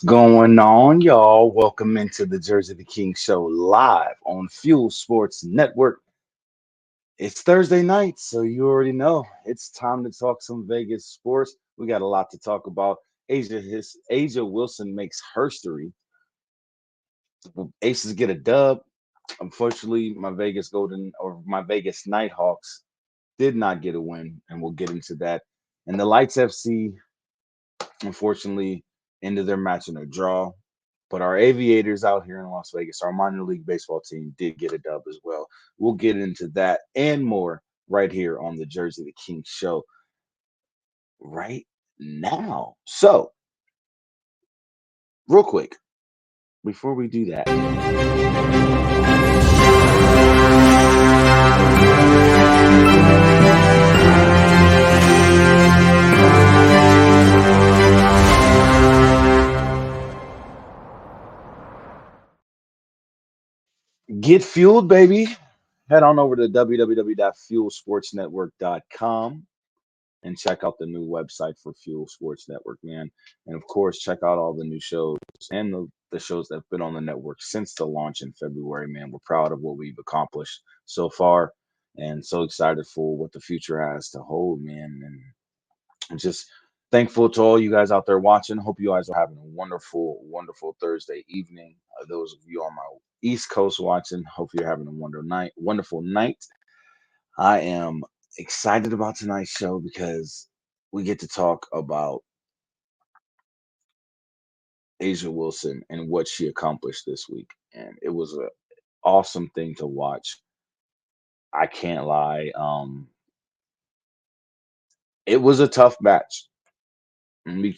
Going on, y'all? Welcome into the Jersey the King show live on Fuel Sports Network. It's Thursday night, so you already know it's time to talk some Vegas sports. We got a lot to talk about. Asia Wilson makes history. Aces get a dub. Unfortunately, my Vegas Nighthawks did not get a win, and we'll get into that. And the Lights FC, unfortunately, ended their match in a draw. But our Aviators out here in Las Vegas, our minor league baseball team, did get a dub as well. We'll get into that and more right here on the Jersey the King show right now. So, real quick, before we do that, get fueled, baby. Head on over to www.fuelsportsnetwork.com and check out the new website for Fuel Sports Network, man. And of course, check out all the new shows and the shows that have been on the network since the launch in February, man. We're proud of what we've accomplished so far and so excited for what the future has to hold, man. And I'm just thankful to all you guys out there watching. Hope you guys are having a wonderful, wonderful Thursday evening. Those of you on my East Coast watching, hope you're having a wonderful night. I am excited about tonight's show because we get to talk about Asia Wilson and what she accomplished this week. And it was an awesome thing to watch. I can't lie. It was a tough match. Let me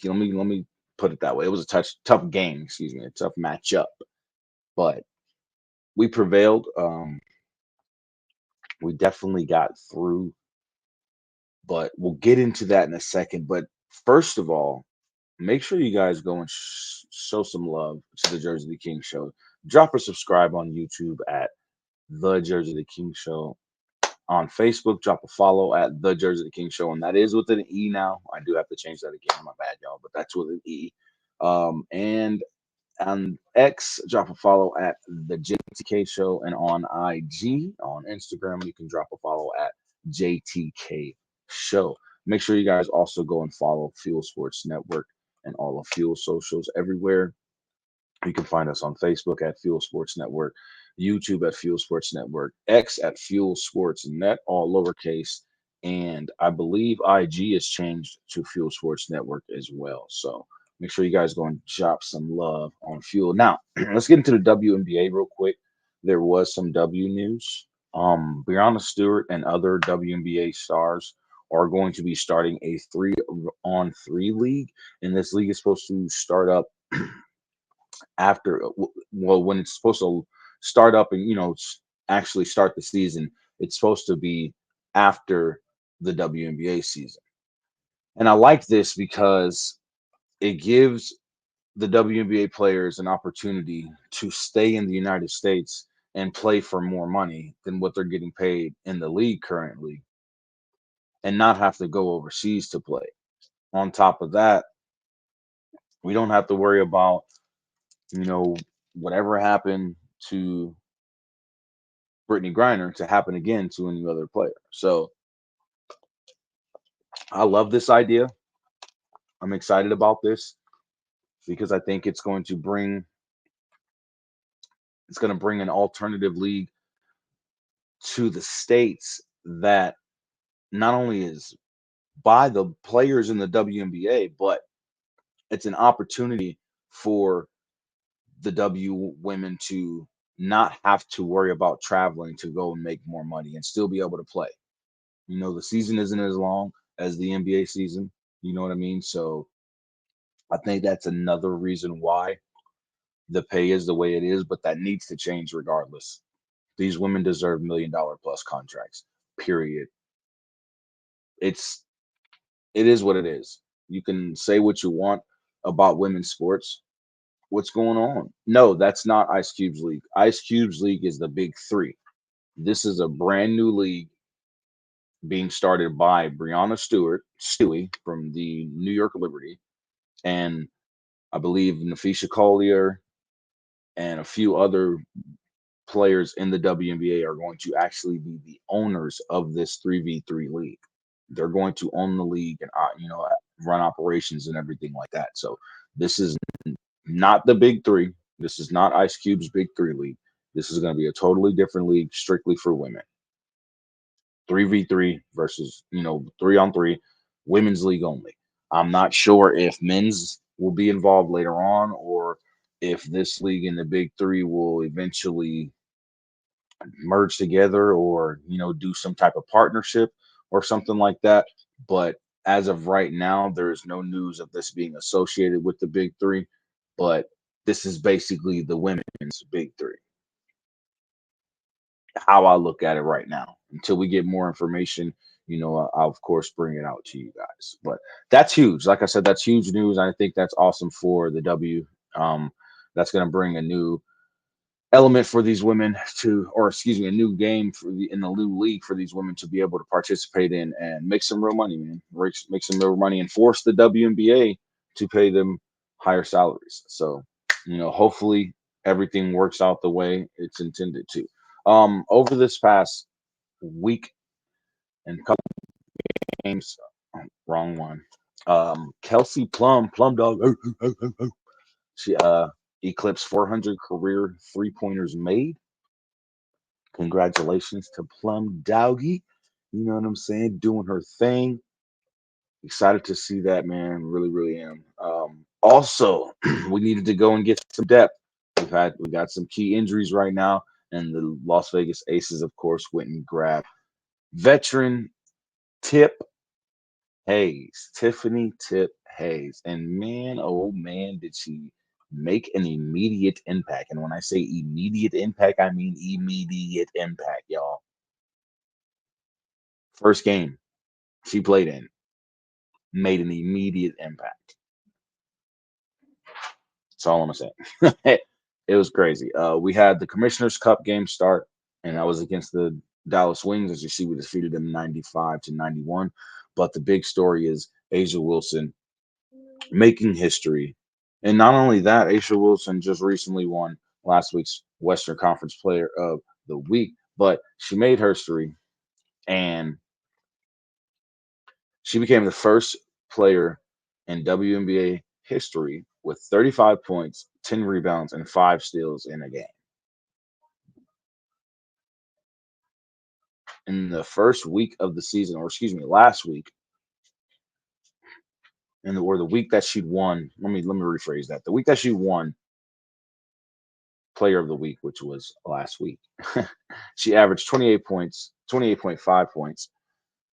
put it that way. It was a tough game, excuse me, a tough matchup. But we prevailed. We definitely got through, but we'll get into that in a second. But first of all, make sure you guys go and show some love to the Jersey the King show. Drop a subscribe on YouTube at the Jersey the King show. On Facebook, drop a follow at the Jersey the King show, and that is with an E now. I do have to change that again. My bad, y'all, but that's with an E. And on X, drop a follow at the JTK show, and on IG, on Instagram, you can drop a follow at JTK show. Make sure you guys also go and follow Fuel Sports Network and all of Fuel socials everywhere. You can find us on Facebook at Fuel Sports Network, YouTube at Fuel Sports Network, X at Fuel Sports Net, all lowercase, and I believe IG has changed to Fuel Sports Network as well. So make sure you guys go and drop some love on Fuel. Now, let's get into the WNBA real quick. There was some W news. Brianna Stewart and other WNBA stars are going to be starting a 3-on-3 league, and this league is supposed to start up after well when it's supposed to start up and actually start the season. It's supposed to be after the WNBA season, and I like this because it gives the WNBA players an opportunity to stay in the United States and play for more money than what they're getting paid in the league currently, and not have to go overseas to play. On top of that, we don't have to worry about you know whatever happened to Brittany Griner to happen again to any other player. So I love this idea. I'm excited about this because I think it's going to bring an alternative league to the states that not only is by the players in the WNBA, but it's an opportunity for the W women to not have to worry about traveling to go and make more money and still be able to play. The season isn't as long as the NBA season. You know what I mean? So I think that's another reason why the pay is the way it is, but that needs to change regardless. These women deserve $1 million plus contracts. Period. It's it is what it is. You can say what you want about women's sports. What's going on? No, that's not Ice Cube's league. Ice Cube's league is the big three. This is a brand new league being started by Brianna Stewart, Stewie from the New York Liberty, and I believe Nafisha Collier and a few other players in the WNBA are going to actually be the owners of this 3v3 league. They're going to own the league and run operations and everything like that. So this is not the big three. This is not Ice Cube's big three league. This is going to be a totally different league strictly for women. 3v3 versus, 3-on-3, women's league only. I'm not sure if men's will be involved later on or if this league and the big three will eventually merge together or, do some type of partnership or something like that. But as of right now, there's no news of this being associated with the big three. But this is basically the women's big three. How I look at it right now. Until we get more information, I'll of course bring it out to you guys. But that's huge. Like I said, that's huge news. I think that's awesome for the W. Um, that's going to bring a new element for these women to, or excuse me, a new game for in the new league for these women to be able to participate in and make some real money, man. Make some real money and force the WNBA to pay them higher salaries. So, hopefully everything works out the way it's intended to. Over this past week and couple games, wrong one. Kelsey Plum Dog, she eclipsed 400 career 3-pointers made. Congratulations to Plum Doggy. You know what I'm saying? Doing her thing. Excited to see that, man. Really, really am. Also, we needed to go and get some depth. We got some key injuries right now, and the Las Vegas Aces, of course, went and grabbed veteran Tip Hayes, Tiffany Tip Hayes. And man, oh man, did she make an immediate impact. And when I say immediate impact, I mean immediate impact, y'all. First game she played in made an immediate impact. That's all I'm gonna say. It was crazy. We had the Commissioner's Cup game start, and that was against the Dallas Wings. As you see, we defeated them 95-91. But the big story is Asia Wilson making history. And not only that, Aisha Wilson just recently won last week's Western Conference Player of the Week, but she made history and she became the first player in WNBA history with 35 points, 10 rebounds, and 5 steals in a game. In the first week of the season, or excuse me, last week, or the week that she won, let me rephrase that. The week that she won Player of the Week, which was last week. She averaged 28 points, 28.5 points,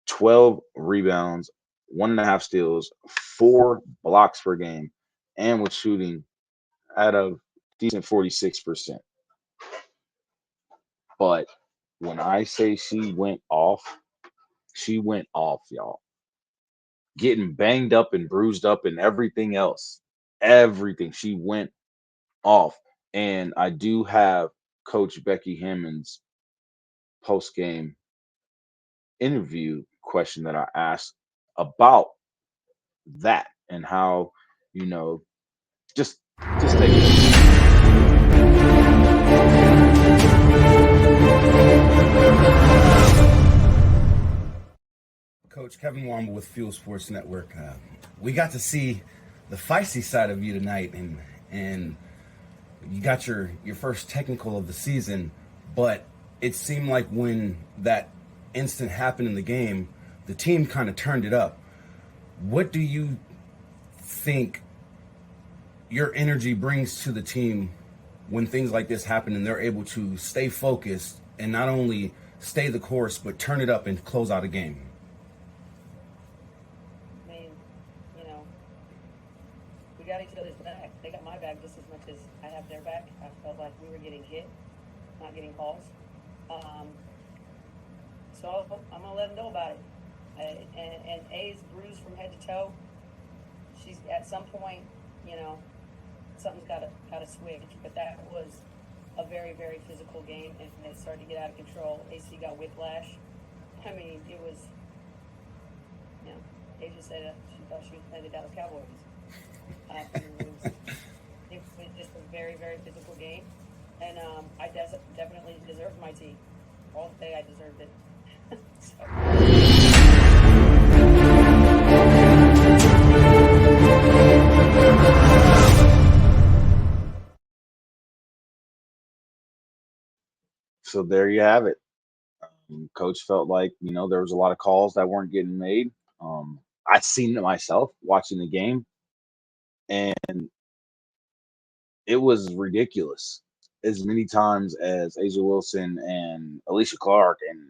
12 rebounds, 1.5 steals, 4 blocks per game, and was shooting at a decent 46%. But when I say she went off, y'all. Getting banged up and bruised up and everything else. Everything. She went off. And I do have Coach Becky Hammond's post game interview question that I asked about that and how, you know, just take it. Coach Kevin Wamba with Fuel Sports Network. We got to see the feisty side of you tonight, and you got your first technical of the season, but it seemed like when that instant happened in the game, the team kind of turned it up. What do you think your energy brings to the team when things like this happen and they're able to stay focused and not only stay the course but turn it up and close out a game? I mean, you know, we got each other's back. They got my back just as much as I have their back. I felt like we were getting hit, not getting calls. So I'm gonna let them know about it. And A's bruised from head to toe. She's at some point, you know, something's gotta switch. But that was a very, very physical game, and it started to get out of control. AC got whiplash. I mean, it was, you know, Asia said that she thought she was playing the Dallas Cowboys. It was just a very, very physical game, and I definitely deserved my tea. All day I deserved it. So there you have it. Coach felt like, there was a lot of calls that weren't getting made. I'd seen it myself watching the game, and it was ridiculous. As many times as Asia Wilson and Alicia Clark and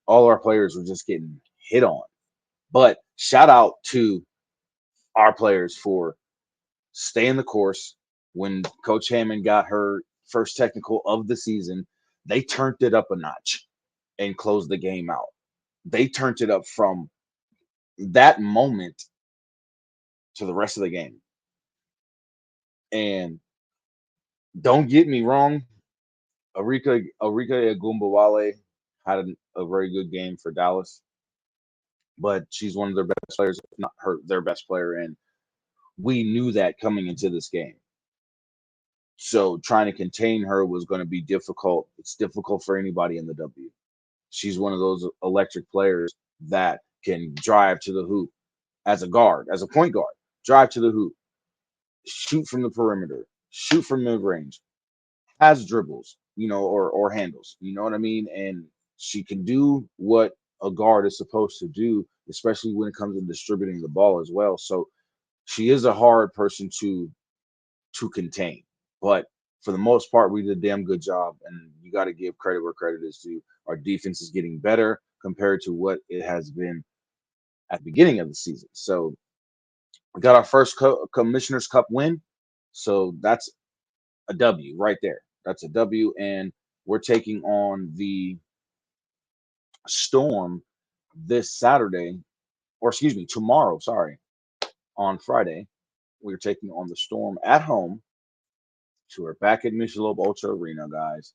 all our players were just getting hit on. But shout out to our players for staying the course. When Coach Hammond got her first technical of the season, they turned it up a notch and closed the game out. They turned it up from that moment to the rest of the game. And don't get me wrong, Arika Agumbawale had a very good game for Dallas, but she's one of their best players, if not their best player, and we knew that coming into this game. So trying to contain her was going to be difficult. It's difficult for anybody in the W. She's one of those electric players that can drive to the hoop as a guard, as a point guard, drive to the hoop, shoot from the perimeter, shoot from mid range, has dribbles, or handles, you know what I mean? And she can do what a guard is supposed to do, especially when it comes to distributing the ball as well. So she is a hard person to contain. But for the most part, we did a damn good job, and you got to give credit where credit is due. Our defense is getting better compared to what it has been at the beginning of the season. So we got our first Commissioner's Cup win. So that's a W right there. That's a W. And we're taking on the Storm this Saturday, or excuse me, tomorrow, sorry, on Friday. We're taking on the Storm at home. So we're back at Michelob Ultra Arena, guys.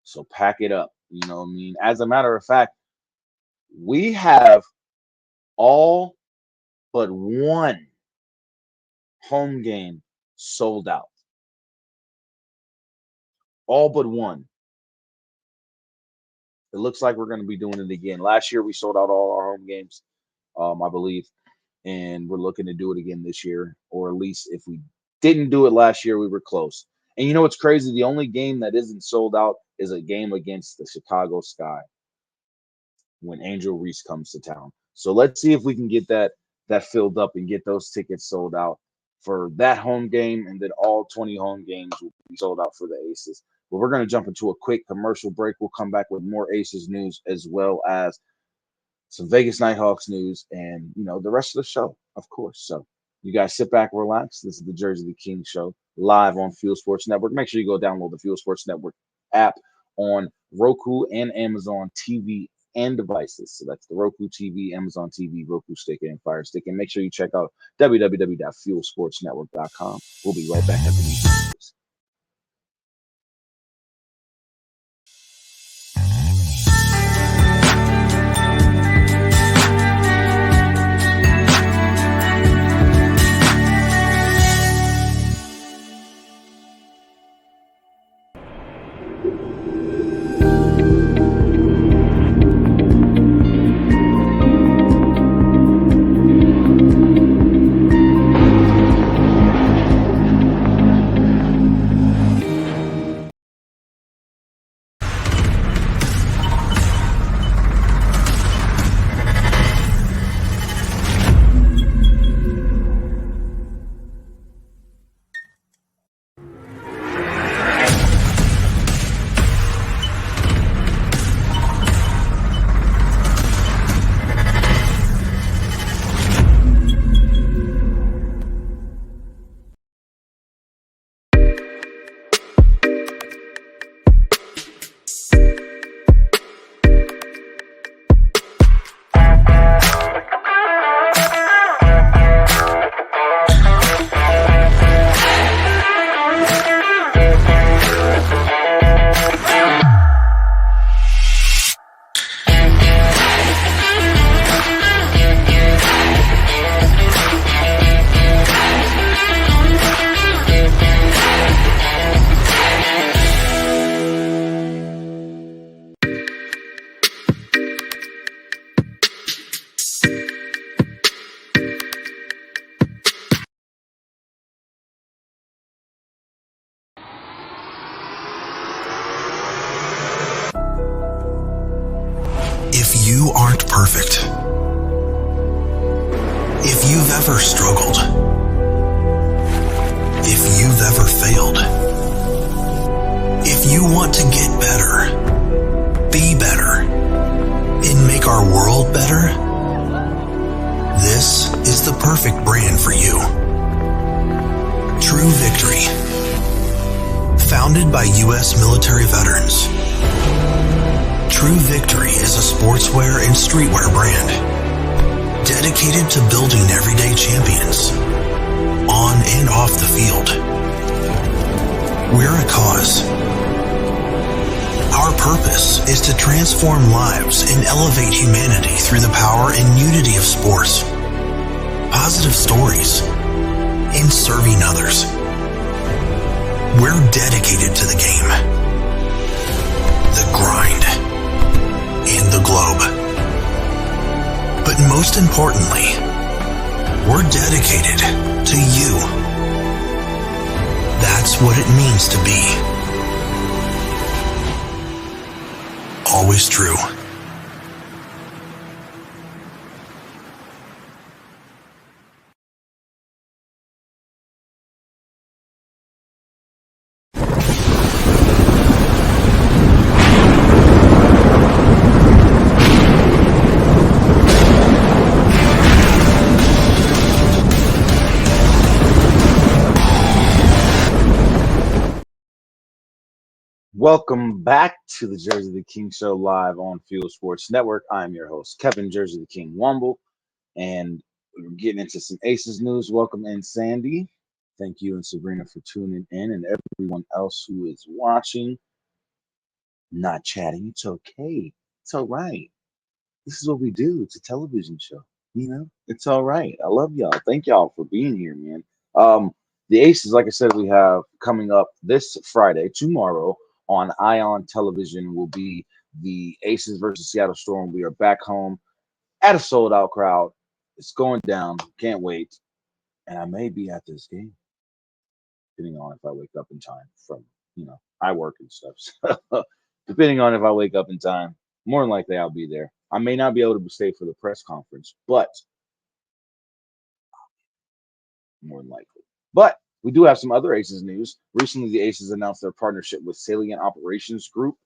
So pack it up. You know what I mean? As a matter of fact, we have all but one home game sold out. All but one. It looks like we're going to be doing it again. Last year, we sold out all our home games, I believe. And we're looking to do it again this year. Or at least if we didn't do it last year, we were close. And you know what's crazy? The only game that isn't sold out is a game against the Chicago Sky when Angel Reese comes to town. So let's see if we can get that filled up and get those tickets sold out for that home game, and then all 20 home games will be sold out for the Aces. But we're going to jump into a quick commercial break. We'll come back with more Aces news as well as some Vegas Nighthawks news and, the rest of the show, of course. So you guys sit back, relax. This is the Jerzey the King show live on Fuel Sports Network. Make sure you go download the Fuel Sports Network app on Roku and Amazon TV and devices. So that's the Roku TV, Amazon TV, Roku Stick, and Fire Stick. And make sure you check out www.fuelsportsnetwork.com. We'll be right back after these messages. You aren't perfect. If you've ever struggled, if you've ever failed, if you want to get better, be better, and make our world better, this is the perfect brand for you. True Victory. Founded by U.S. military veterans, True Victory is a sportswear and streetwear brand dedicated to building everyday champions on and off the field. We're a cause. Our purpose is to transform lives and elevate humanity through the power and unity of sports, positive stories, and serving others. We're dedicated to the game, the grind, and the globe. But most importantly, we're dedicated to you. That's what it means to be. Always true. Welcome back to the Jersey the King Show live on Fuel Sports Network. I'm your host, Kevin Jerzey the King Womble, and we're getting into some Aces news. Welcome in, Sandy. Thank you and Sabrina for tuning in, and everyone else who is watching. Not chatting. It's okay. It's all right. This is what we do. It's a television show. It's all right. I love y'all. Thank y'all for being here, man. The Aces, like I said, we have coming up this Friday, tomorrow on Ion Television will be the Aces versus Seattle Storm. We are back home at a sold out crowd. It's going down. Can't wait. And I may be at this game, depending on if I wake up in time I work and stuff. So depending on if I wake up in time, more than likely I'll be there. I may not be able to stay for the press conference, but more than likely. But we do have some other Aces news. Recently, the Aces announced their partnership with Salient Operations Group.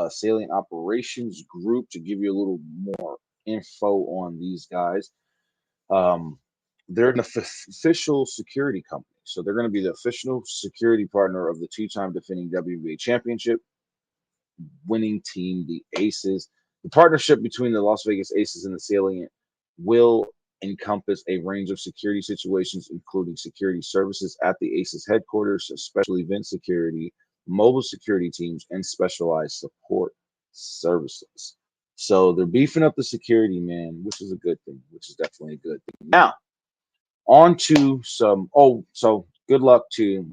Salient Operations Group, to give you a little more info on these guys. They're an official security company. So they're going to be the official security partner of the two-time defending WNBA championship winning team, the Aces. The partnership between the Las Vegas Aces and the Salient will encompass a range of security situations, including security services at the Aces headquarters, special event security, mobile security teams, and specialized support services. So they're beefing up the security, man, which is a good thing, which is definitely a good thing. Now, on to some. Oh, so good luck to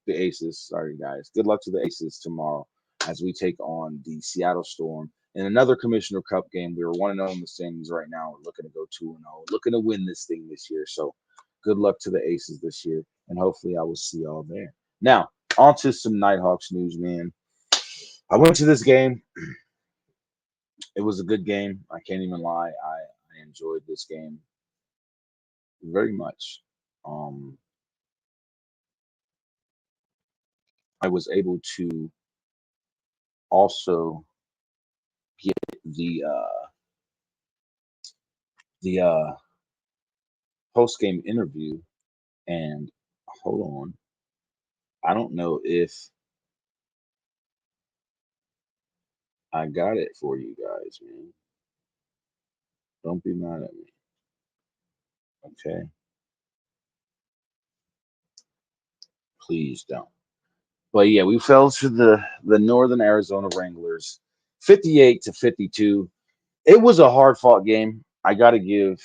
the Aces. Sorry, guys. Good luck to the Aces tomorrow as we take on the Seattle Storm in another Commissioner Cup game. We were 1-0 in the standings right now. We're looking to go 2-0, looking to win this thing this year. So good luck to the Aces this year, and hopefully I will see y'all there. Now, on to some Nighthawks news, man. I went to this game. It was a good game. I can't even lie. I enjoyed this game very much. Um, I was able to also get the post game interview, and hold on, I don't know if I got it for you guys, man. Don't be mad at me, okay? Please don't. But yeah, we fell to the Northern Arizona Wranglers, 58-52. It was a hard fought game. I got to give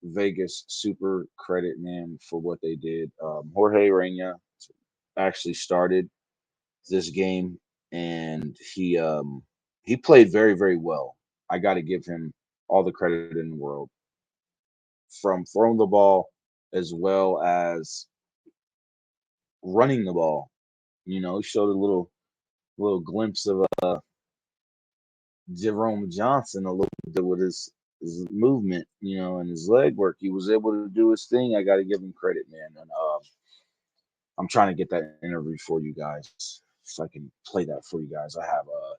Vegas super credit, man, for what they did. Jorge Reina actually started this game, and he played very, very well. I got to give him all the credit in the world from throwing the ball as well as running the ball. He showed a little glimpse of Jerome Johnson a little bit with his movement, and his leg work. He was able to do his thing. I got to give him credit, man. And I'm trying to get that interview for you guys so I can play that for you guys. I have a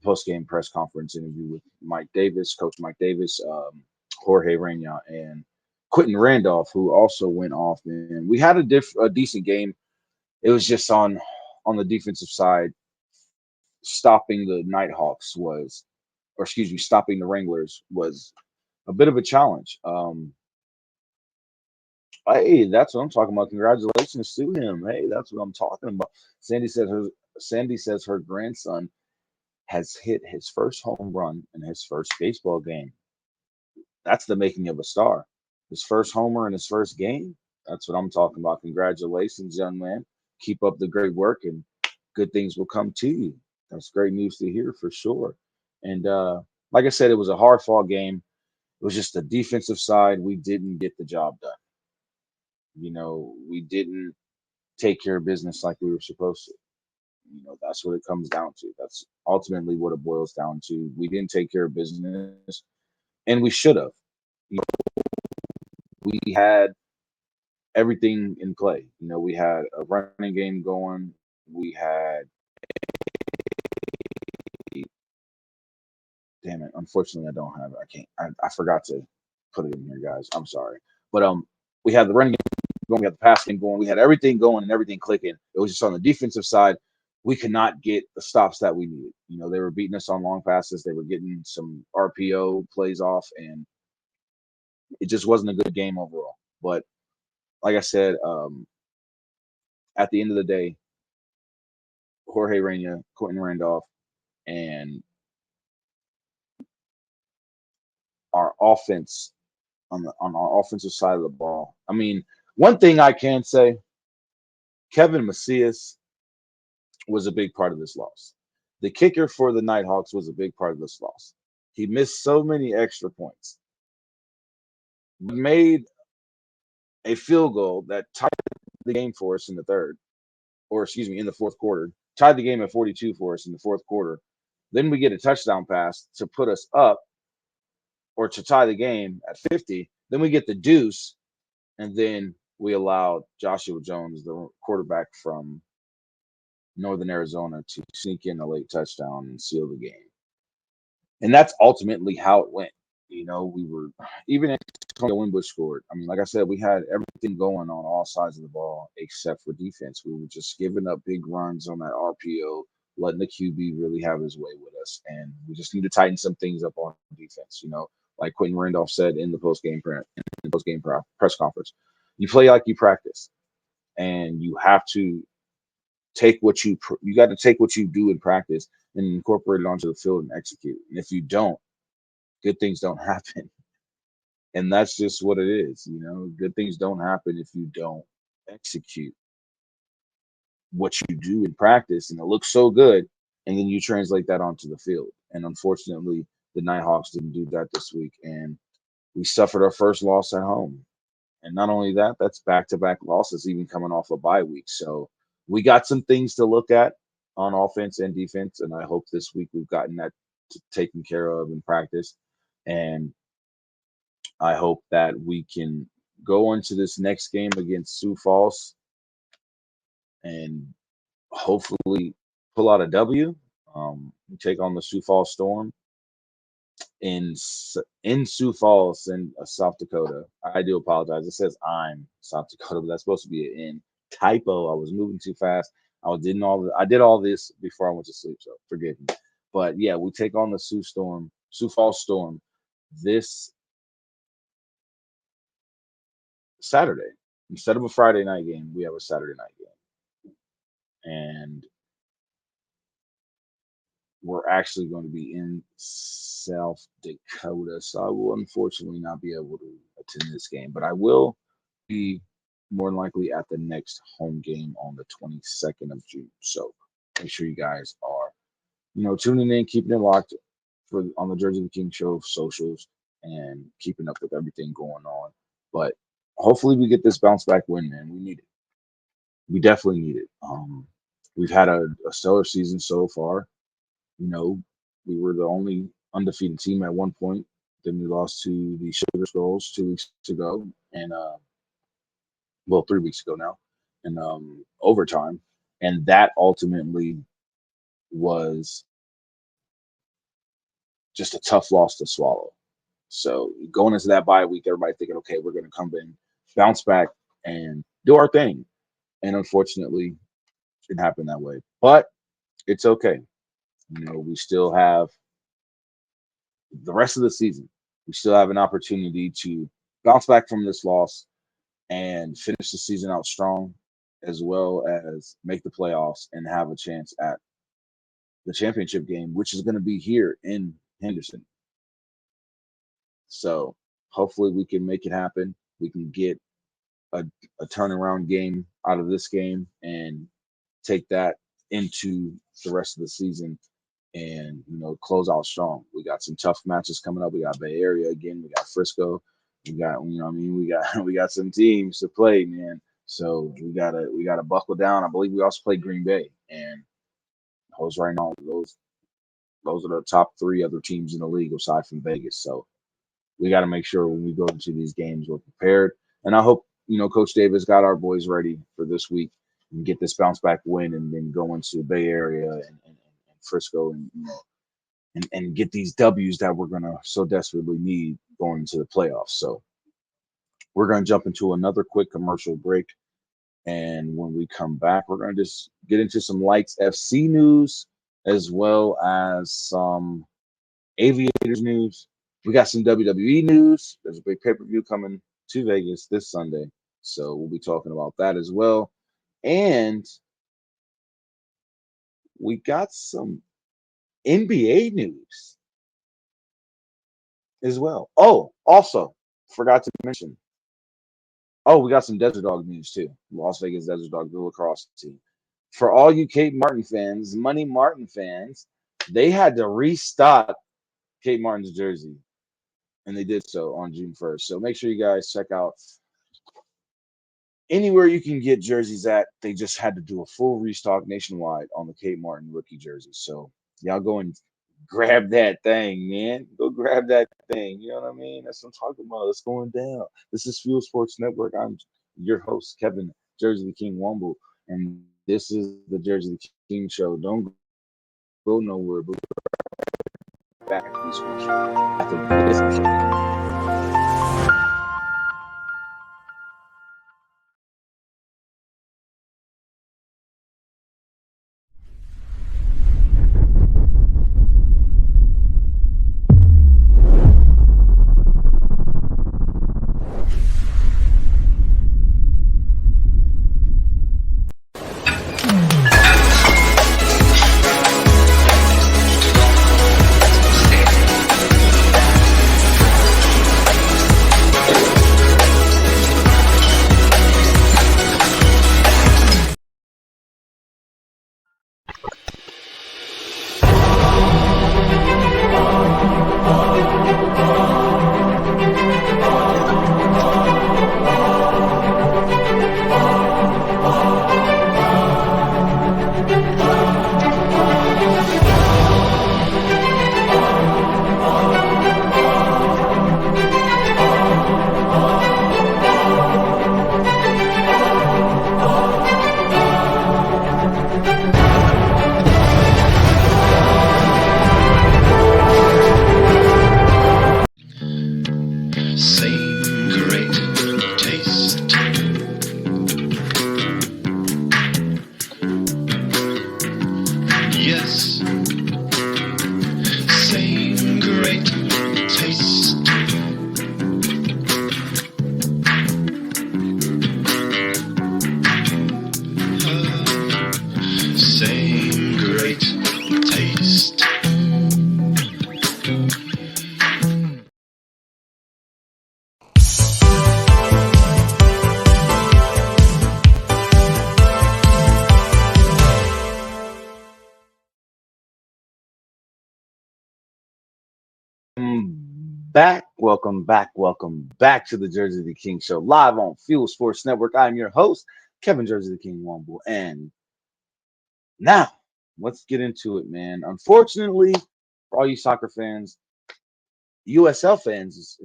post game press conference interview with Mike Davis, Coach Mike Davis, Jorge Reyna, and Quentin Randolph, who also went off. And we had a decent game. It was just on the defensive side, stopping the Nighthawks was, or excuse me, stopping the Wranglers was a bit of a challenge. Hey, that's what I'm talking about. Congratulations to him. Hey, that's what I'm talking about. Sandy said her Sandy says her grandson has hit his first home run in his first baseball game. That's the making of a star. His first homer in his first game. That's what I'm talking about. Congratulations, young man. Keep up the great work, and good things will come to you. That's great news to hear for sure. And like I said, it was a hard fought game. It was just the defensive side. We didn't get the job done. We didn't take care of business like we were supposed to. That's what it comes down to. That's ultimately what it boils down to. We didn't take care of business, and we should have. You know, we had everything in play. We had a running game going. We had, damn it. Unfortunately, I don't have it. I can't. I forgot to put it in here, guys. I'm sorry. But we had the running game going. We had the pass game going. We had everything going and everything clicking. It was just on the defensive side. We could not get the stops that we needed. They were beating us on long passes. They were getting some RPO plays off, and it just wasn't a good game overall. But like I said, at the end of the day, Jorge Reyna, Quentin Randolph, and our offense on our offensive side of the ball. I mean, one thing I can say, Kevin Macias was a big part of this loss. The kicker for the Nighthawks was a big part of this loss. He missed so many extra points, made a field goal that tied the game for us in the third, or excuse me, in the fourth quarter, tied the game at 42 for us in the fourth quarter. Then we get a touchdown pass to put us up or to tie the game at 50. Then we get the deuce, and then we allowed Joshua Jones, the quarterback from Northern Arizona, to sneak in a late touchdown and seal the game. And that's ultimately how it went. We were, even if Antonio Winbush scored, I mean, like I said, we had everything going on all sides of the ball except for defense. We were just giving up big runs on that RPO, letting the QB really have his way with us. And we just need to tighten some things up on defense, like Quentin Randolph said in the post-game press conference. You play like you practice, and you have to take you got to take what you do in practice and incorporate it onto the field and execute. And if you don't, good things don't happen. And that's just what it is. Good things don't happen if you don't execute what you do in practice, and it looks so good, and then you translate that onto the field. And unfortunately, the Nighthawks didn't do that this week, and we suffered our first loss at home. And not only that, that's back-to-back losses, even coming off a bye week. So we got some things to look at on offense and defense, and I hope this week we've gotten that taken care of in practice. And I hope that we can go into this next game against Sioux Falls and hopefully pull out a W. We take on the Sioux Falls Storm in Sioux Falls in South Dakota. I do apologize. It says I'm South Dakota, but that's supposed to be an in typo. I was moving too fast. I did all this before I went to sleep, so forgive me. But yeah, we take on the Sioux Falls Storm this Saturday. Instead of a Friday night game, we have a Saturday night game. And we're actually going to be in South Dakota. So I will unfortunately not be able to attend this game, but I will be more than likely at the next home game on the 22nd of June. So make sure you guys are, tuning in, keeping it locked on the Jerzey the King Show socials and keeping up with everything going on. But hopefully we get this bounce back win, man. We need it. We definitely need it. We've had a stellar season so far. We were the only undefeated team at one point. Then we lost to the Sugar Skulls 2 weeks ago, and 3 weeks ago now, in overtime, and that ultimately was just a tough loss to swallow. So going into that bye week, everybody thinking, okay, we're going to come in, bounce back, and do our thing. And unfortunately, it didn't happen that way. But it's okay. We still have the rest of the season. We still have an opportunity to bounce back from this loss and finish the season out strong, as well as make the playoffs and have a chance at the championship game, which is going to be here in Henderson. So hopefully we can make it happen. We can get a, a turnaround game out of this game and take that into the rest of the season and close out strong. We got some tough matches coming up. We got Bay Area again. We got Frisco. We got we got we got some teams to play, man. So we gotta buckle down. I believe we also play Green Bay, and those right now those are the top three other teams in the league aside from Vegas. So we got to make sure when we go into these games we're prepared. And I hope Coach Davis got our boys ready for this week and get this bounce back win, and then go into the Bay Area and Frisco, and and get these W's that we're gonna so desperately need going into the playoffs. So we're gonna jump into another quick commercial break, and when we come back, we're gonna just get into some Lights FC news as well as some Aviators news. We got some WWE news. There's a big pay-per-view coming to Vegas this Sunday, so we'll be talking about that as well. And we got some NBA news as well. Oh, also forgot to mention. Oh, we got some Desert Dog news too. Las Vegas Desert Dog, the lacrosse team. For all you Kate Martin fans, Money Martin fans, they had to restock Kate Martin's jersey, and they did so on June 1st. So make sure you guys check out anywhere you can get jerseys at. They just had to do a full restock nationwide on the Kate Martin rookie jersey. So y'all go and grab that thing, man. Go grab that thing. You know what I mean? That's what I'm talking about. It's going down. This is Fuel Sports Network. I'm your host, Kevin Jerzey the King Womble, and this is the Jerzey the King Show. Don't go nowhere. But back at this after this. Same great taste. Yes, same great taste. Same great taste. Welcome back to the Jersey the King Show, live on Fuel Sports Network. I'm your host, Kevin Jerzey the King Womble, and now let's get into it, man. Unfortunately, For all you soccer fans, USL fans,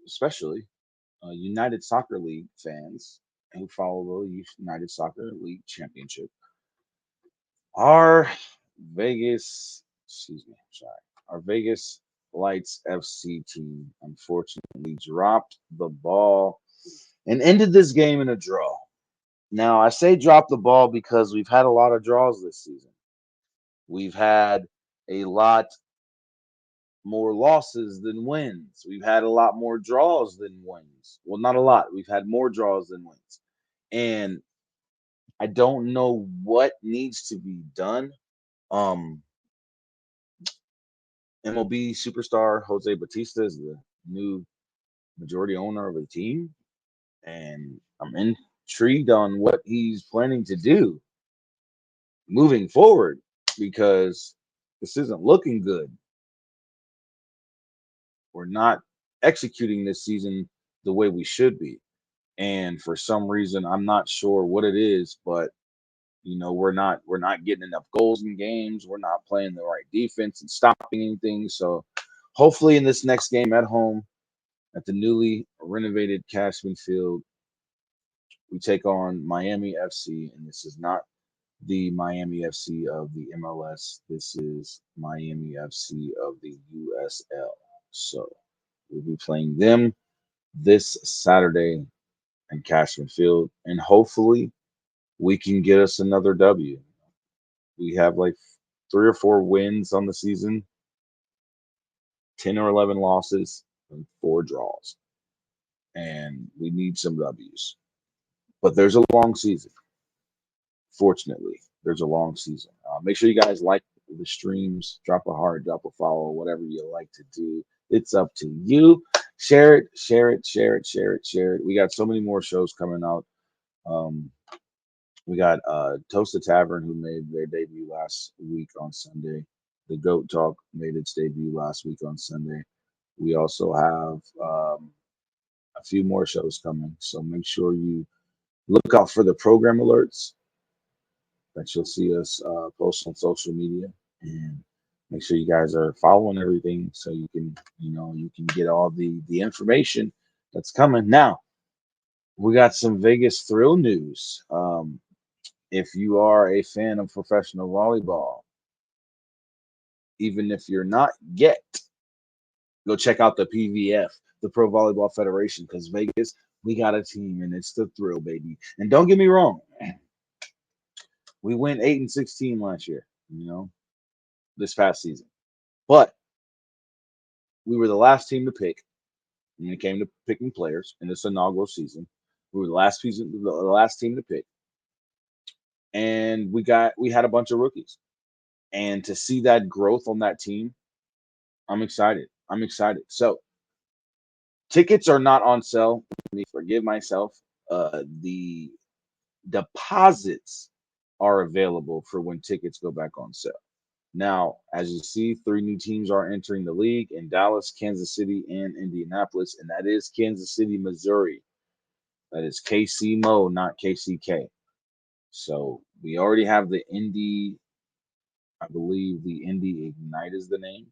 especially United Soccer League fans who follow the United Soccer League Championship, our our Vegas Lights FC team unfortunately dropped the ball and ended this game in a draw. Now, I say drop the ball because we've had a lot of draws this season. We've had a lot more losses than wins. We've had a lot more draws than wins. Well, not a lot. We've had more draws than wins. And I don't know what needs to be done. Um, MLB superstar Jose Batista is the new majority owner of the team, and I'm intrigued on what he's planning to do moving forward because this isn't looking good. We're not executing this season the way we should be. And for some reason, I'm not sure what it is, but we're not getting enough goals in games. We're not playing the right defense and stopping anything. So hopefully in this next game at home at the newly renovated Cashman Field, we take on Miami FC, and this is not the Miami FC of the MLS. This is Miami FC of the USL. So we'll be playing them this Saturday in Cashman Field, and hopefully we can get us another W. We have like 3 or 4 wins on the season, 10 or 11 losses, and 4 draws, and we need some W's. But there's a long season. Fortunately, there's a long season. Make sure you guys like the streams, drop a heart, drop a follow, whatever you like to do. It's up to you. Share it, share it, share it, share it, share it. We got so many more shows coming out. Um, we got Toast Tavern, who made their debut last week on Sunday. The Goat Talk made its debut last week on Sunday. We also have a few more shows coming, so make sure you look out for the program alerts that you'll see us post on social media, and make sure you guys are following everything so you can get all the information that's coming. Now we got some Vegas thrill news. If you are a fan of professional volleyball, even if you're not yet, go check out the PVF, the Pro Volleyball Federation, because Vegas, we got a team and it's the thrill, baby. And don't get me wrong, we went 8-16 last year, this past season. But we were the last team to pick when it came to picking players in this inaugural season. We were the last team to pick, and we had a bunch of rookies. And to see that growth on that team, I'm excited. I'm excited. So tickets are not on sale. Let me forgive myself. The deposits are available for when tickets go back on sale. Now, as you see, 3 new teams are entering the league in Dallas, Kansas City, and Indianapolis, and that is Kansas City, Missouri. That is KC Mo, not KCK. So we already have the Indy, I believe the Indy Ignite is the name.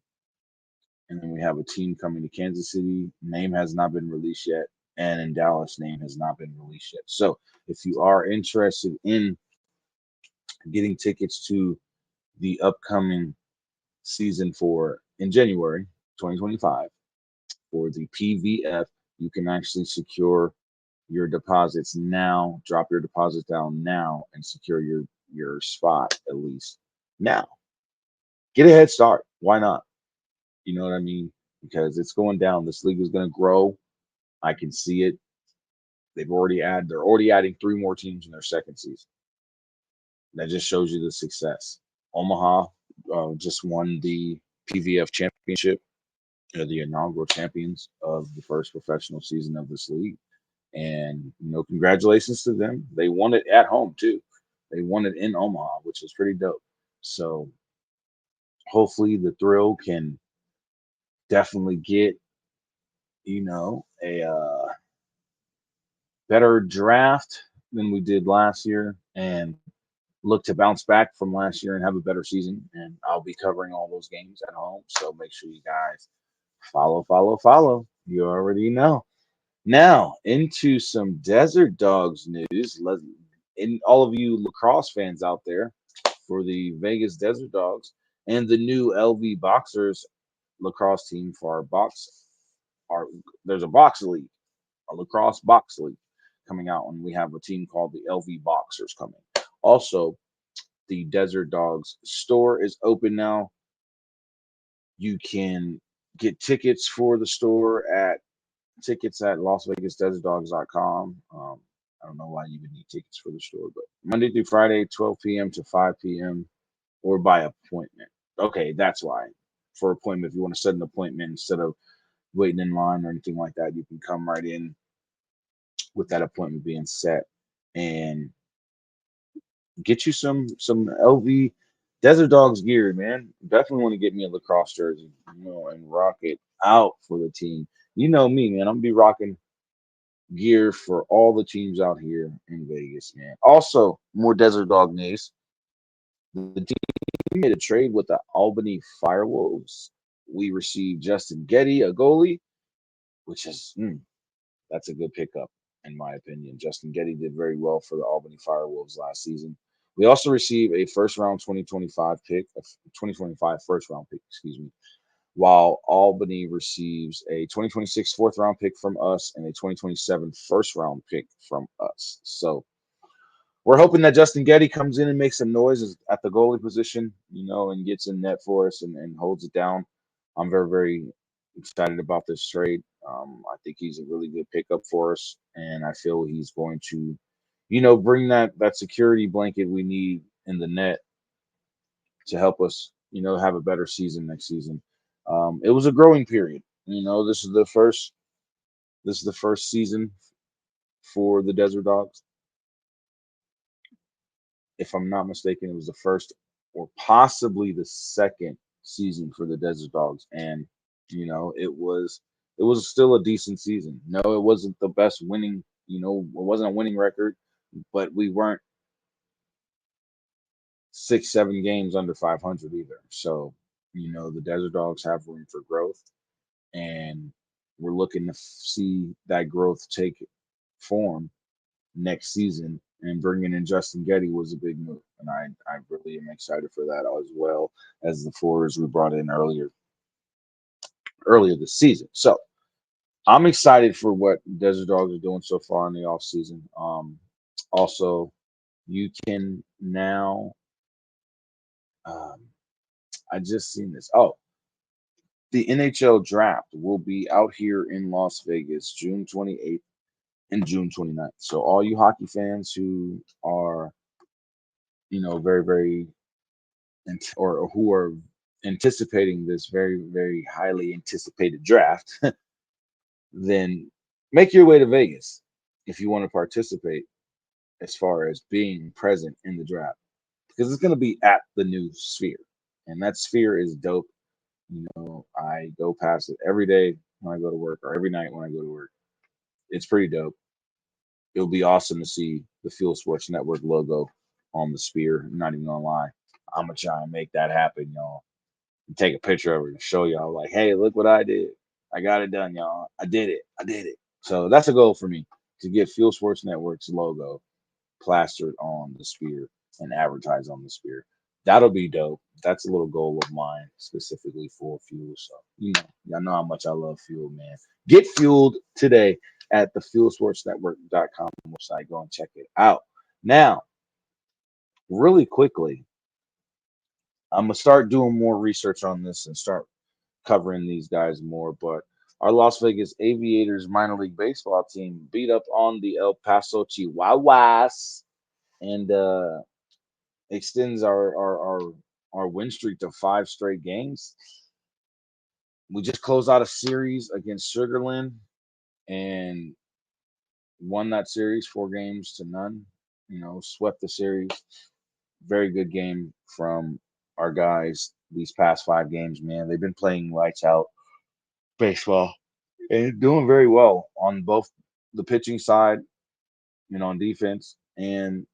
And then we have a team coming to Kansas City. Name has not been released yet. And in Dallas, name has not been released yet. So if you are interested in getting tickets to the upcoming season in January 2025 for the PVF, you can actually secure your deposits now, drop your deposits down now, and secure your spot at least now. Get a head start. Why not? You know what I mean? Because it's going down. This league is going to grow. I can see it. They're already adding 3 more teams in their second season. That just shows you the success. Omaha just won the PVF championship. They're the inaugural champions of the first professional season of this league. And congratulations to them. They won it at home too. They won it in Omaha, which is pretty dope. So hopefully the Thrill can definitely get a better draft than we did last year, and look to bounce back from last year and have a better season. And I'll be covering all those games at home. So make sure you guys follow, follow, follow. You already know. Now into some Desert Dogs news. And all of you lacrosse fans out there, for the Vegas Desert Dogs and the new LV Boxers lacrosse team for our there's a box league, a lacrosse box league coming out, and we have a team called the LV Boxers coming. Also, the Desert Dogs store is open now. You can get tickets for the store at LasVegasDesertDogs.com. I don't know why you would need tickets for the store, but Monday through Friday, 12 p.m. to 5 p.m. or by appointment. Okay, that's why. For appointment, if you want to set an appointment instead of waiting in line or anything like that, you can come right in with that appointment being set and get you some LV Desert Dogs gear, man. Definitely want to get me a lacrosse jersey, and rock it out for the team. You know me, man. I'm gonna be rocking gear for all the teams out here in Vegas, man. Also, more Desert Dog news. The team made a trade with the Albany Firewolves. We received Justin Getty, a goalie, which is that's a good pickup in my opinion. Justin Getty did very well for the Albany Firewolves last season. We also received a first round 2025 pick, a 2025 first round pick, excuse me, while Albany receives a 2026 fourth round pick from us and a 2027 first round pick from us. So we're hoping that Justin Getty comes in and makes some noise at the goalie position, and gets in net for us and holds it down. I'm very, very excited about this trade. I think he's a really good pickup for us, and I feel he's going to, bring that security blanket we need in the net to help us, have a better season next season. It was a growing period. This is the first season for the Desert Dogs. If I'm not mistaken, it was the first or possibly the second season for the Desert Dogs, and it was still a decent season. No, it wasn't the best winning. It wasn't a winning record, but we weren't 6, 7 games under 500 either. So the Desert Dogs have room for growth, and we're looking to see that growth take form next season. And bringing in Justin Getty was a big move, and I really am excited for that as well as the forwards we brought in earlier this season. So I'm excited for what Desert Dogs are doing so far in the off season. Also, you can now. Um, I just seen this. Oh, the NHL draft will be out here in Las Vegas, June 28th and June 29th. So all you hockey fans who are, very, very, or who are anticipating this very, very highly anticipated draft, then make your way to Vegas if you want to participate as far as being present in the draft, because it's going to be at the new Sphere, and that Sphere is dope. I go past it every day when I go to work, or every night when I go to work. It's pretty dope. It'll be awesome to see the Fuel Sports Network logo on the Sphere. I'm not even gonna lie. I'm gonna try and make that happen, y'all. Take a picture of it and show y'all, like, hey, look what I did. I got it done, y'all. I did it. I did it. So that's a goal for me, to get Fuel Sports Network's logo plastered on the Sphere and advertised on the Sphere. That'll be dope. That's a little goal of mine specifically for Fuel. So, y'all know how much I love Fuel, man. Get fueled today at the fuelsportsnetwork.com website. Go and check it out. Now, really quickly, I'm going to start doing more research on this and start covering these guys more. But our Las Vegas Aviators minor league baseball team beat up on the El Paso Chihuahuas and extends our win streak to 5 straight games. We just closed out a series against Sugarland and won that series 4 games to none. Swept the series. Very good game from our guys these past 5 games, man. They've been playing lights out baseball and doing very well on both the pitching side, on defense, and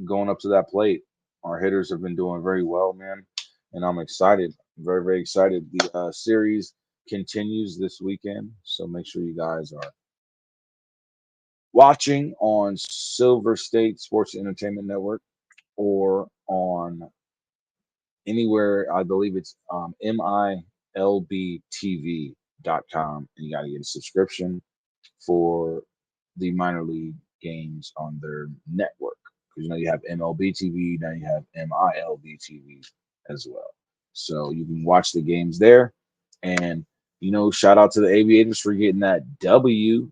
going up to that plate. Our hitters have been doing very well, man, and I'm excited. Very, very excited. The series continues this weekend, so make sure you guys are watching on Silver State Sports Entertainment Network or on anywhere. I believe it's milbtv.com, and you got to get a subscription for the minor league games on their network. Because you have MLB TV, now you have MILB TV as well. So you can watch the games there. And, shout out to the Aviators for getting that W,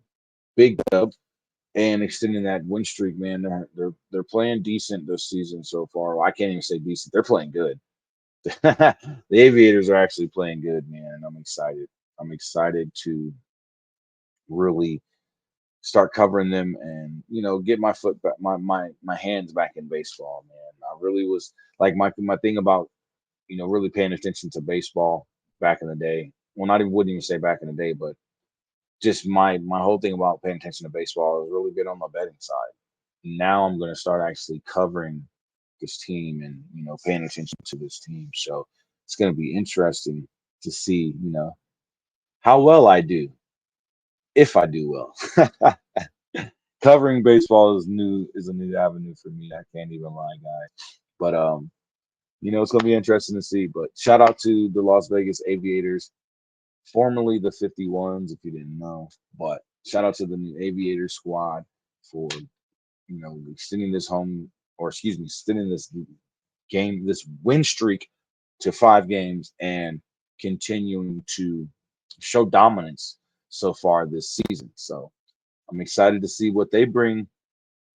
big dub, and extending that win streak, man. They're playing decent this season so far. Well, I can't even say decent. They're playing good. The Aviators are actually playing good, man, and I'm excited. I'm excited to really start covering them and get my foot back, my hands back in baseball, man. I really was like my thing about really paying attention to baseball back in the day. Well, not even wouldn't even say back in the day, but just my whole thing about paying attention to baseball is really good on the betting side. Now I'm going to start actually covering this team and paying attention to this team. So it's going to be interesting to see how well I do, if I do well. Covering baseball is a new avenue for me. I can't even lie, guys. But it's gonna be interesting to see. But shout out to the Las Vegas Aviators, formerly the 51s, if you didn't know. But shout out to the new Aviator squad for extending extending this win streak to 5 games and continuing to show dominance so far this season. So I'm excited to see what they bring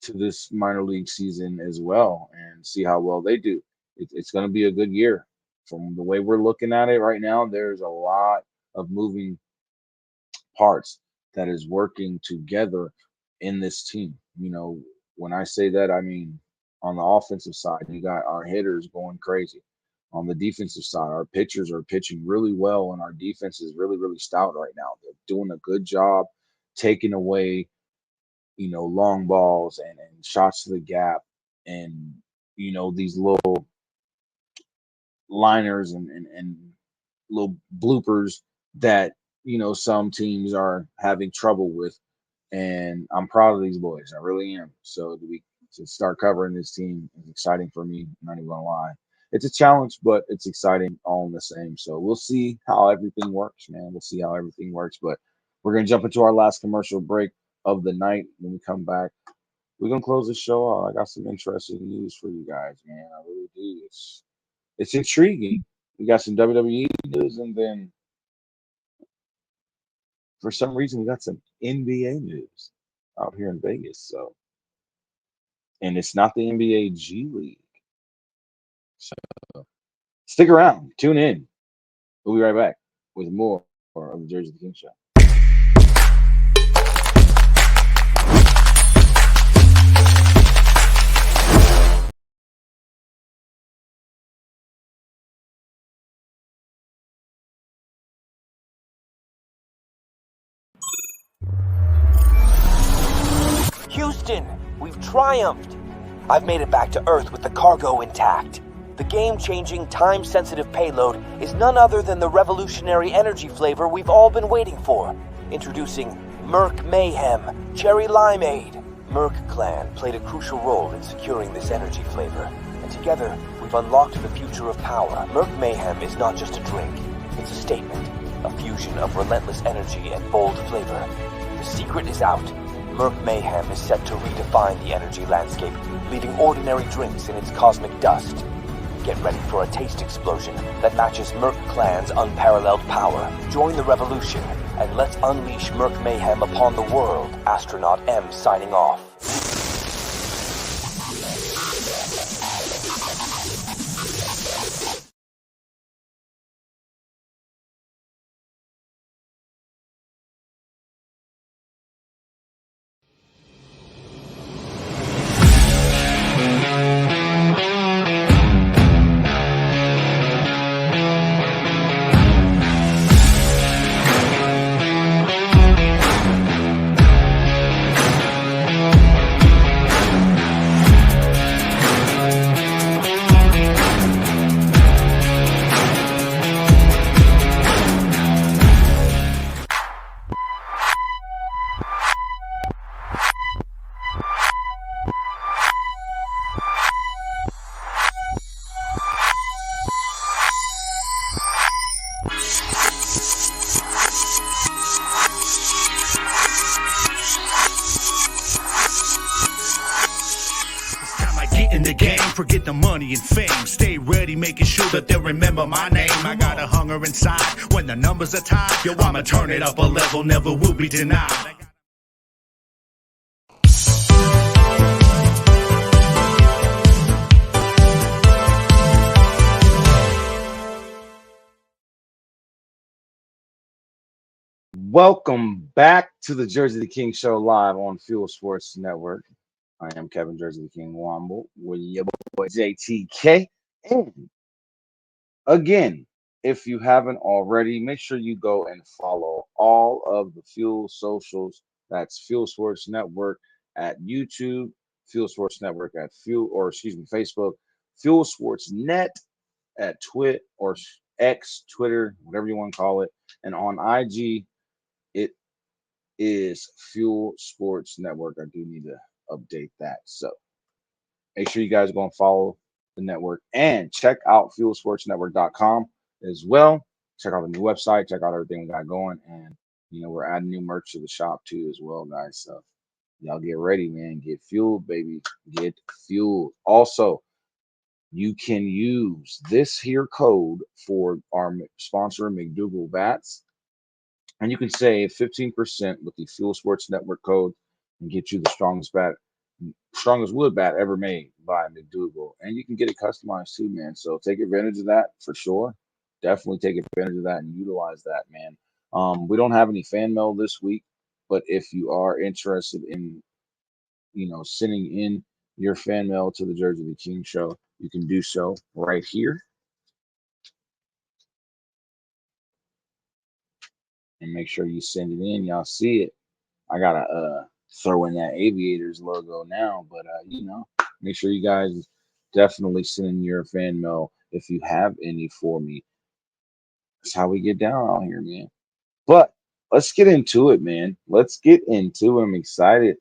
to this minor league season as well and see how well they do. It's going to be a good year. From the way we're looking at it right now, there's a lot of moving parts that is working together in this team. When I say that, I mean on the offensive side, you got our hitters going crazy. On the defensive side, our pitchers are pitching really well, and our defense is really, really stout right now. They're doing a good job taking away, long balls and shots to the gap and, these little liners and little bloopers that, some teams are having trouble with. And I'm proud of these boys. I really am. So to start covering this team is exciting for me. I'm not even gonna lie. It's a challenge, but it's exciting all in the same. So we'll see how everything works, man. We'll see how everything works. But we're gonna jump into our last commercial break of the night. When we come back, we're gonna close the show out. I got some interesting news for you guys, man. I really do. It's intriguing. We got some WWE news, and then for some reason we got some NBA news out here in Vegas. So, and it's not the NBA G League. So stick around, tune in. We'll be right back with more of the Jerzey the King Show. Houston, we've triumphed. I've made it back to Earth with the cargo intact. The game-changing, time-sensitive payload is none other than the revolutionary energy flavor we've all been waiting for. Introducing Merc Mayhem Cherry Limeade. Merc Clan played a crucial role in securing this energy flavor, and together we've unlocked the future of power. Merc Mayhem is not just a drink, it's a statement, a fusion of relentless energy and bold flavor. The secret is out. Merc Mayhem is set to redefine the energy landscape, leaving ordinary drinks in its cosmic dust. Get ready for a taste explosion that matches Merc Clan's unparalleled power. Join the revolution, and let's unleash Merc Mayhem upon the world. Astronaut M signing off. the money and fame. Stay ready, making sure that they remember my name. I got a hunger inside when the numbers are tied. Yo, I'ma turn it up a level, never will be denied. Welcome back to the Jersey the King Show live on Fuel Sports Network. I am Kevin Jersey the King Womble with your boy JTK. And again, if you haven't already, make sure you go and follow all of the Fuel socials. That's Fuel Sports Network at YouTube, Fuel Sports Network at Facebook, Fuel Sports Net at Twit or X, Twitter, whatever you want to call it. And on IG, it is Fuel Sports Network. I do need to update that. So make sure you guys go and follow the network and check out fuelsportsnetwork.com as well. Check out the new website, check out everything we got going. And, we're adding new merch to the shop too as well, guys. So y'all get ready, man. Get fueled, baby. Get fueled. Also, you can use this here code for our sponsor, McDougal Bats. And you can save 15% with the Fuel Sports Network code and get you the strongest wood bat ever made by McDougal. And you can get it customized too, man. So take advantage of that for sure. Definitely take advantage of that and utilize that, man. We don't have any fan mail this week, but if you are interested in, sending in your fan mail to the Jersey the King Show, you can do so right here. And make sure you send it in. Y'all see it. I gotta throw in that Aviators logo now, but make sure you guys definitely send in your fan mail if you have any for me. That's how we get down out here, man. But let's get into it, man. Let's get into it. I'm excited.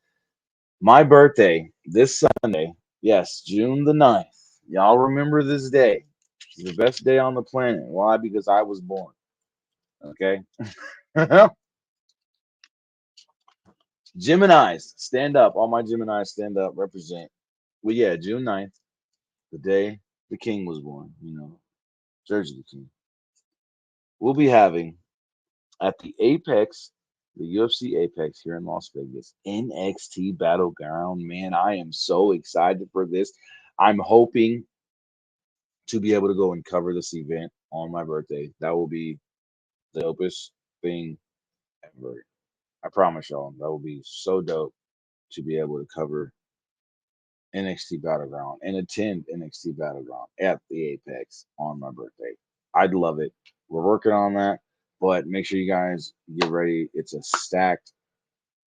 My birthday this Sunday, yes, June the 9th. Y'all remember this day. It's the best day on the planet. Why? Because I was born. Okay. Geminis, stand up. All my Geminis stand up, represent. Well, yeah, June 9th, the day the king was born, Jersey the King. We'll be having at the Apex, the UFC Apex here in Las Vegas, NXT Battleground. Man, I am so excited for this. I'm hoping to be able to go and cover this event on my birthday. That will be the dopest thing ever. I promise y'all, that will be so dope to be able to cover NXT Battleground and attend NXT Battleground at the Apex on my birthday. I'd love it. We're working on that, but make sure you guys get ready. It's a stacked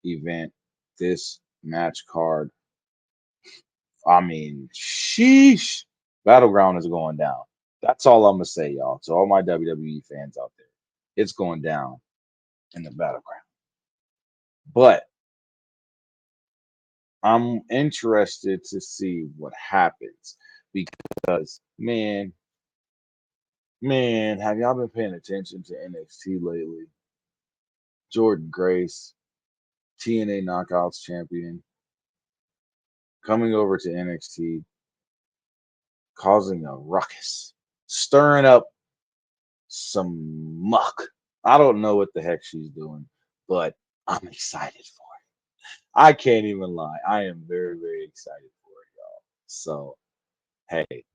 event. This match card, I mean, sheesh, Battleground is going down. That's all I'm gonna say, y'all. To all my WWE fans out there, it's going down in the Battleground. But I'm interested to see what happens because, man, have y'all been paying attention to NXT lately? Jordan Grace, TNA Knockouts champion, coming over to NXT, causing a ruckus, stirring up some muck. I don't know what the heck she's doing, but I'm excited for it. I can't even lie. I am very, very excited for it, y'all. So, hey,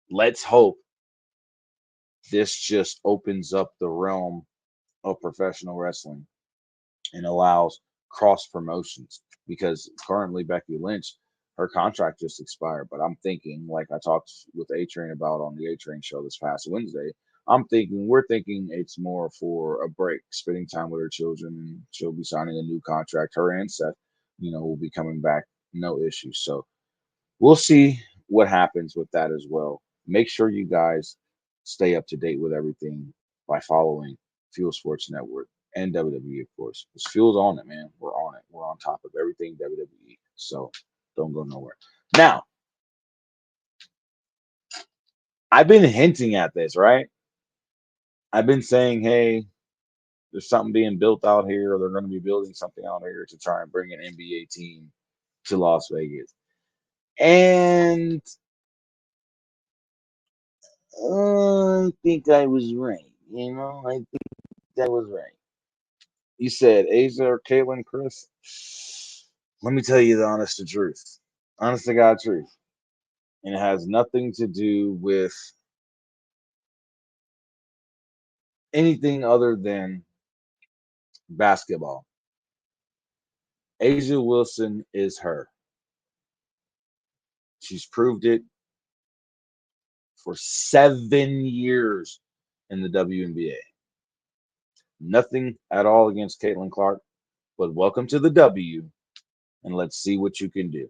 let's hope this just opens up the realm of professional wrestling and allows cross promotions because currently Becky Lynch, her contract just expired. But I'm thinking, like I talked with A Train about on the A Train show this past Wednesday, we're thinking it's more for a break, spending time with her children, and she'll be signing a new contract. Her and Seth, will be coming back, no issue. So we'll see what happens with that as well. Make sure you guys stay up to date with everything by following Fuel Sports Network and WWE, of course. Because Fuel's on it, man. We're on it. We're on top of everything WWE. So don't go nowhere. Now, I've been hinting at this, right? I've been saying, hey, there's something being built out here, or they're going to be building something out here to try and bring an NBA team to Las Vegas. And I think I was right. I think I was right. You said Asia or Caitlin, Chris? Let me tell you the honest to truth. Honest to God truth. And it has nothing to do with anything other than basketball. Asia Wilson is her. She's proved it for 7 years in the WNBA. Nothing at all against Caitlin Clark, but welcome to the W, and let's see what you can do.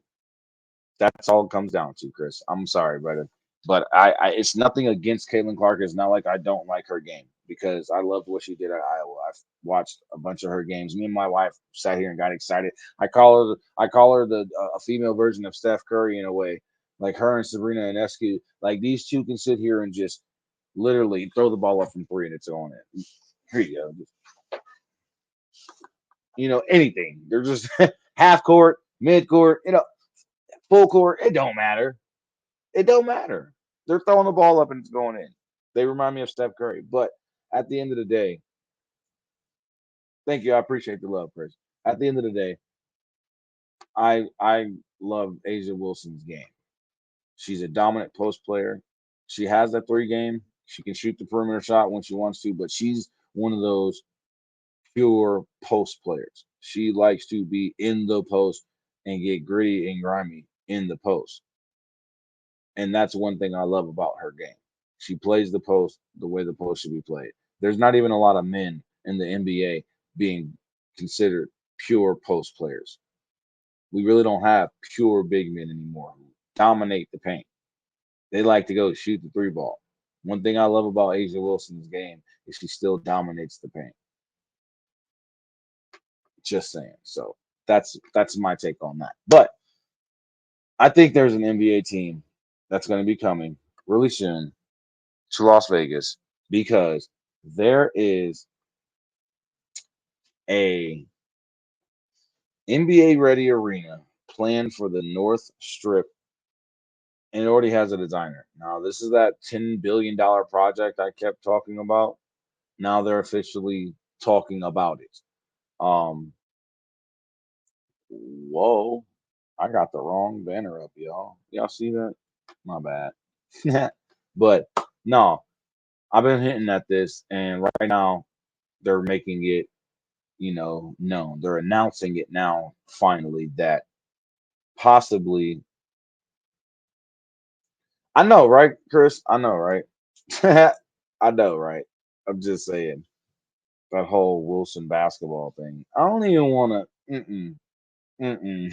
That's all it comes down to, Chris. I'm sorry, brother, but it's nothing against Caitlin Clark. It's not like I don't like her game because I loved what she did at Iowa. I've watched a bunch of her games. Me and my wife sat here and got excited. I call her the a female version of Steph Curry in a way, like her and Sabrina Ionescu. Like these two can sit here and just literally throw the ball up from three and it's on it. Here you go. Anything. They're just half court, mid court, full court. It don't matter. It don't matter. They're throwing the ball up and it's going in. They remind me of Steph Curry. But at the end of the day, thank you. I appreciate the love, Chris. At the end of the day, I love Asia Wilson's game. She's a dominant post player. She has that three game. She can shoot the perimeter shot when she wants to, but she's one of those pure post players. She likes to be in the post and get gritty and grimy in the post. And that's one thing I love about her game. She plays the post the way the post should be played. There's not even a lot of men in the NBA being considered pure post players. We really don't have pure big men anymore who dominate the paint. They like to go shoot the three ball. One thing I love about Asia Wilson's game is she still dominates the paint. Just saying. So that's my take on that. But I think there's an NBA team that's going to be coming really soon to Las Vegas because there is a NBA ready arena planned for the North Strip and it already has a designer. Now this is that $10 billion project I kept talking about. Now they're officially talking about it. Um Whoa, I got the wrong banner up, y'all. Y'all see that? My bad. But no, I've been hitting at this, and right now they're making it, known. They're announcing it now, finally, that possibly. I know, right, Chris? I know, right? I know, right? I'm just saying that whole Wilson basketball thing. I don't even want to. Mm-mm.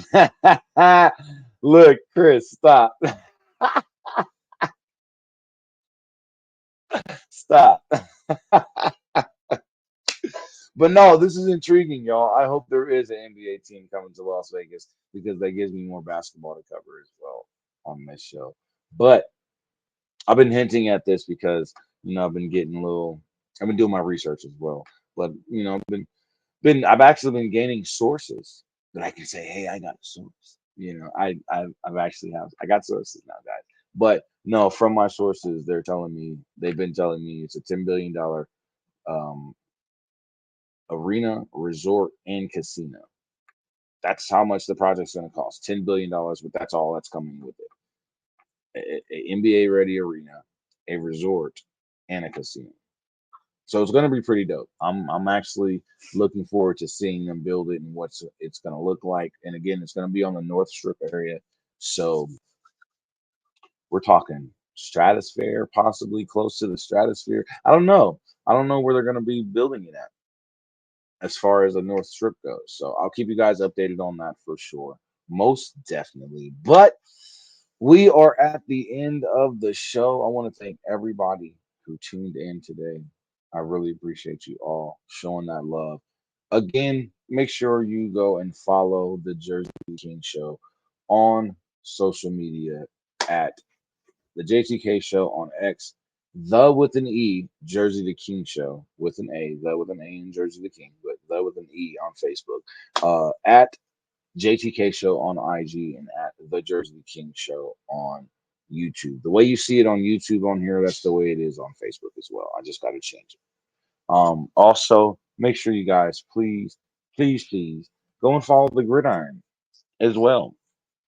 Look, Chris, stop. Stop. But no, this is intriguing, y'all. I hope there is an NBA team coming to Las Vegas because that gives me more basketball to cover as well on this show. But I've been hinting at this because I've been getting a little. I've been doing my research as well. But I've actually been gaining sources that I can say, hey, I got a source. I've actually I got sources now, guys. But no, from my sources, they've been telling me it's a $10 billion um, arena, resort, and casino. That's how much the project's going to cost. $10 billion, but that's all that's coming with it. A NBA ready arena, a resort, and a casino. So it's going to be pretty dope. I'm actually looking forward to seeing them build it and what it's going to look like. And again, it's going to be on the North Strip area. So we're talking stratosphere, possibly close to the stratosphere. I don't know. I don't know where they're going to be building it at as far as the North Strip goes. So I'll keep you guys updated on that for sure. Most definitely. But we are at the end of the show. I want to thank everybody who tuned in today. I really appreciate you all showing that love. Again, make sure you go and follow the Jersey King Show on social media at the JTK Show on X, the with an E, Jersey the King Show with an A, the with an A in Jersey the King, but the with an E on Facebook. At JTK Show on IG and at the Jersey King Show on YouTube. The way you see it on YouTube on here, that's the way it is on Facebook as well. I just got to change it. Also, make sure you guys, please go and follow the Gridiron as well.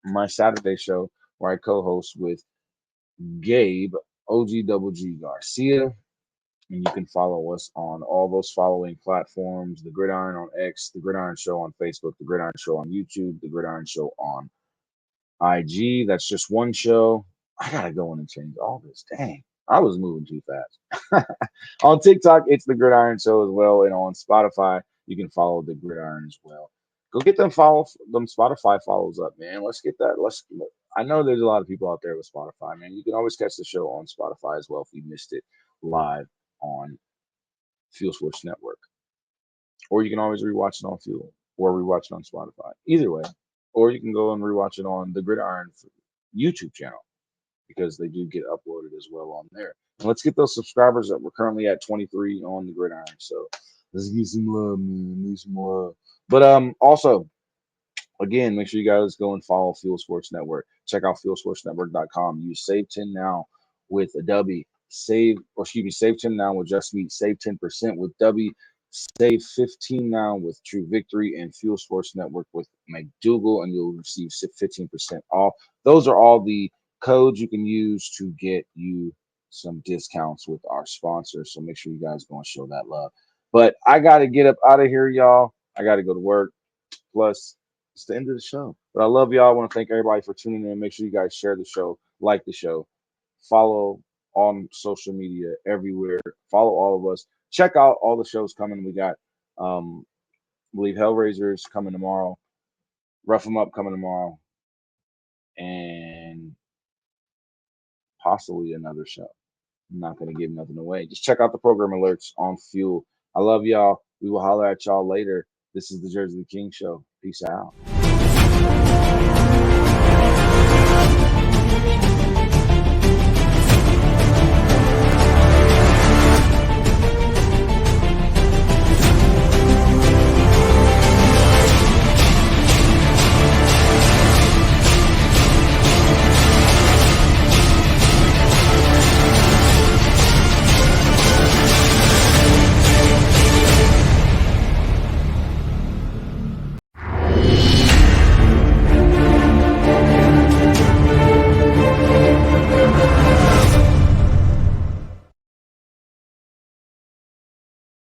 My Saturday show where I co-host with Gabe OGWG Garcia, and you can follow us on all those following platforms: the Gridiron on X, the Gridiron Show on Facebook, the Gridiron Show on YouTube, the Gridiron Show on IG. That's just one show. I gotta go in and change all this. Dang, I was moving too fast. On TikTok, it's the Gridiron Show as well, and on Spotify, you can follow the Gridiron as well. Go get them Spotify follows up, man. Let's get that. I know there's a lot of people out there with Spotify, man. You can always catch the show on Spotify as well if you missed it live on Fuel Sports Network, or you can always rewatch it on Fuel or rewatch it on Spotify. Either way, or you can go and rewatch it on the Gridiron YouTube channel because they do get uploaded as well on there. And let's get those subscribers up. We're currently at 23 on the Gridiron, so let's get some love, man. Need some love. But also, again, make sure you guys go and follow Fuel Sports Network. Check out fuelsportsnetwork.com. Use Save 10 now with a W. Save 10 now with Just Meat. Save 10% with W. Save 15 now with True Victory and Fuel Sports Network with McDougal, and you'll receive 15% off. Those are all the codes you can use to get you some discounts with our sponsors. So make sure you guys go and show that love. But I got to get up out of here, y'all. I got to go to work. Plus, it's the end of the show. But I love y'all. I want to thank everybody for tuning in. Make sure you guys share the show, like the show, follow on social media everywhere. Follow all of us. Check out all the shows coming. We got, I believe, Hellraisers coming tomorrow. Rough 'em Up coming tomorrow. And possibly another show. I'm not going to give nothing away. Just check out the program alerts on Fuel. I love y'all. We will holler at y'all later. This is the Jersey King Show. Peace out.